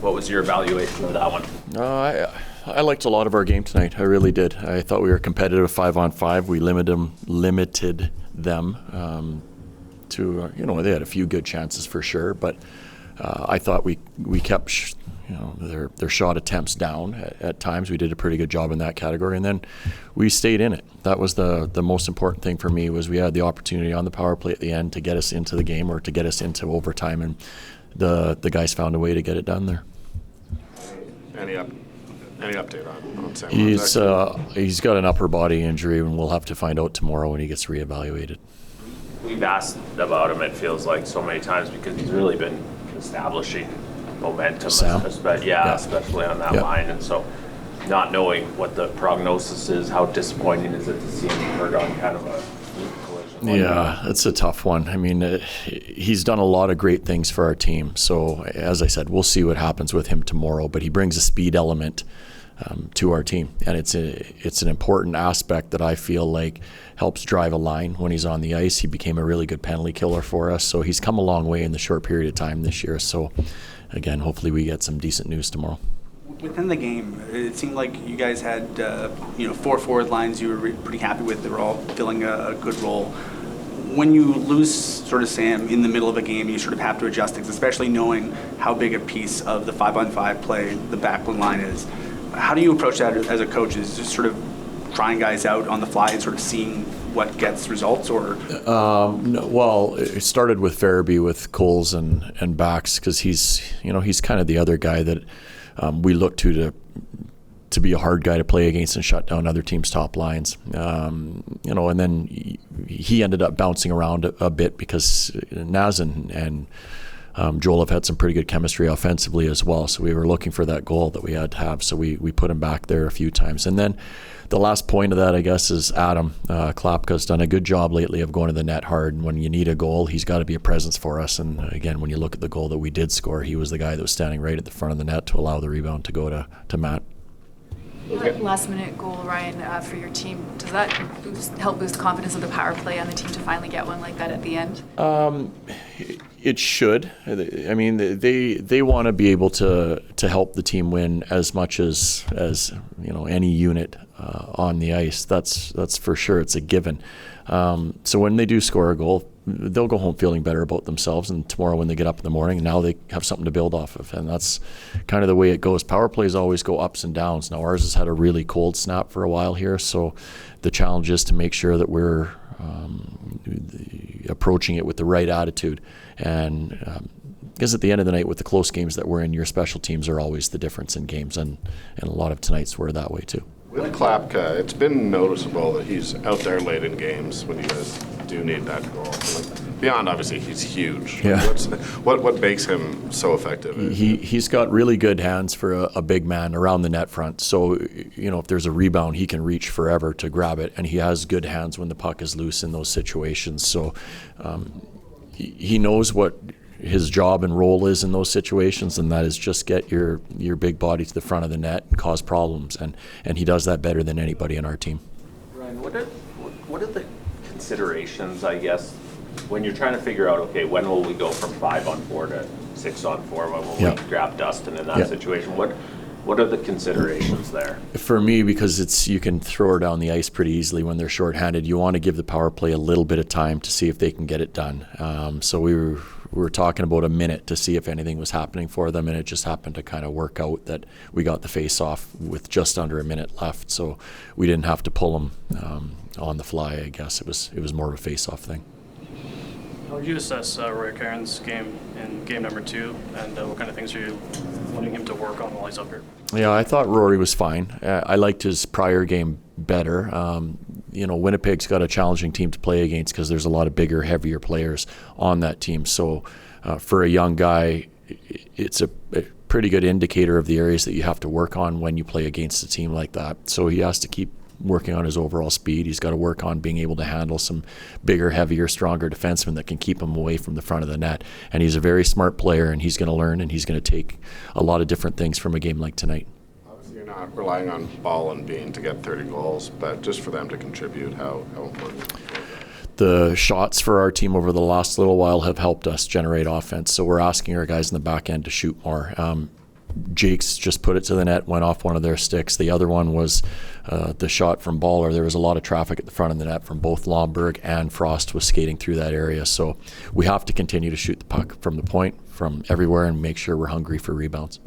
What was your evaluation of that one? I liked a lot of our game tonight. I really did. I thought we were competitive 5-on-5. We limited them to, they had a few good chances for sure, but I thought we kept their shot attempts down at times. We did a pretty good job in that category, and then we stayed in it. That was the most important thing for me, was we had the opportunity on the power play at the end to get us into the game or to get us into overtime, and the guys found a way to get it done there. Any update on Sam? He's got an upper body injury, and we'll have to find out tomorrow when he gets reevaluated. We've asked about him, it feels like, so many times because he's really been establishing momentum, especially on that line. And so not knowing what the prognosis is, how disappointing is it to see him hurt on kind of a collision? Yeah, it's a tough one. I mean, he's done a lot of great things for our team. So as I said, we'll see what happens with him tomorrow, but he brings a speed element to our team, and it's an important aspect that I feel like helps drive a line when he's on the ice. He became a really good penalty killer for us, so he's come a long way in the short period of time this year. So again, hopefully we get some decent news tomorrow. Within the game, it seemed like you guys had 4 forward lines you were pretty happy with. They were all filling a good role. When you lose sort of Sam in the middle of a game, you sort of have to adjust things, especially knowing how big a piece of the 5-on-5 play the backline line is. How do you approach that as a coach? Is just sort of trying guys out on the fly and sort of seeing what gets results, or? No, well, it started with Farabee with Coles and Bax, because he's kind of the other guy that we look to be a hard guy to play against and shut down other teams' top lines. And then he ended up bouncing around a bit because Naz and Joel have had some pretty good chemistry offensively as well, so we were looking for that goal that we had to have, so we put him back there a few times. And then the last point of that, I guess, is Adam Klapka's done a good job lately of going to the net hard, and when you need a goal, he's got to be a presence for us. And again, when you look at the goal that we did score, he was the guy that was standing right at the front of the net to allow the rebound to go to Matt. That last-minute goal, Ryan, for your team, does that help boost the confidence of the power play on the team to finally get one like that at the end? It should. I mean, they want to be able to help the team win as much as any unit on the ice. That's for sure. It's a given. So when they do score a goal, they'll go home feeling better about themselves, and tomorrow when they get up in the morning, now they have something to build off of, and that's kind of the way it goes. Power plays always go ups and downs. Now ours has had a really cold snap for a while here, so the challenge is to make sure that we're approaching it with the right attitude, and because at the end of the night, with the close games that we're in, your special teams are always the difference in games, and a lot of tonight's were that way too. With Klapka, it's been noticeable that he's out there late in games when you guys do need that goal. Beyond, obviously, he's huge. Yeah. What makes him so effective? He's got really good hands for a big man around the net front. So, if there's a rebound, he can reach forever to grab it, and he has good hands when the puck is loose in those situations. So he knows what his job and role is in those situations, and that is just get your big body to the front of the net and cause problems, and he does that better than anybody in our team. Ryan, what are the considerations, I guess, when you're trying to figure out, okay, when will we go from 5-on-4 to 6-on-4? When will we grab Dustin in that situation? What are the considerations there? For me, because you can throw her down the ice pretty easily when they're shorthanded, you want to give the power play a little bit of time to see if they can get it done. So we were talking about a minute to see if anything was happening for them, and it just happened to kind of work out that we got the face-off with just under a minute left, so we didn't have to pull them on the fly. I guess it was more of a face-off thing. How would you assess Roy Cairns' game in game number 2, and what kind of things are you wanting him to work on while he's up here? Yeah, I thought Rory was fine. I liked his prior game better. Winnipeg's got a challenging team to play against because there's a lot of bigger, heavier players on that team. So for a young guy, it's a pretty good indicator of the areas that you have to work on when you play against a team like that. So he has to keep working on his overall speed. He's got to work on being able to handle some bigger, heavier, stronger defensemen that can keep him away from the front of the net. And he's a very smart player, and he's going to learn, and he's going to take a lot of different things from a game like tonight. Obviously, you're not relying on Ball and Bean to get 30 goals, but just for them to contribute, how important is it? The shots for our team over the last little while have helped us generate offense, so we're asking our guys in the back end to shoot more. Jake's just put it to the net, went off one of their sticks. The other one was the shot from Baller. There was a lot of traffic at the front of the net from both Lomberg and Frost was skating through that area. So we have to continue to shoot the puck from the point, from everywhere, and make sure we're hungry for rebounds.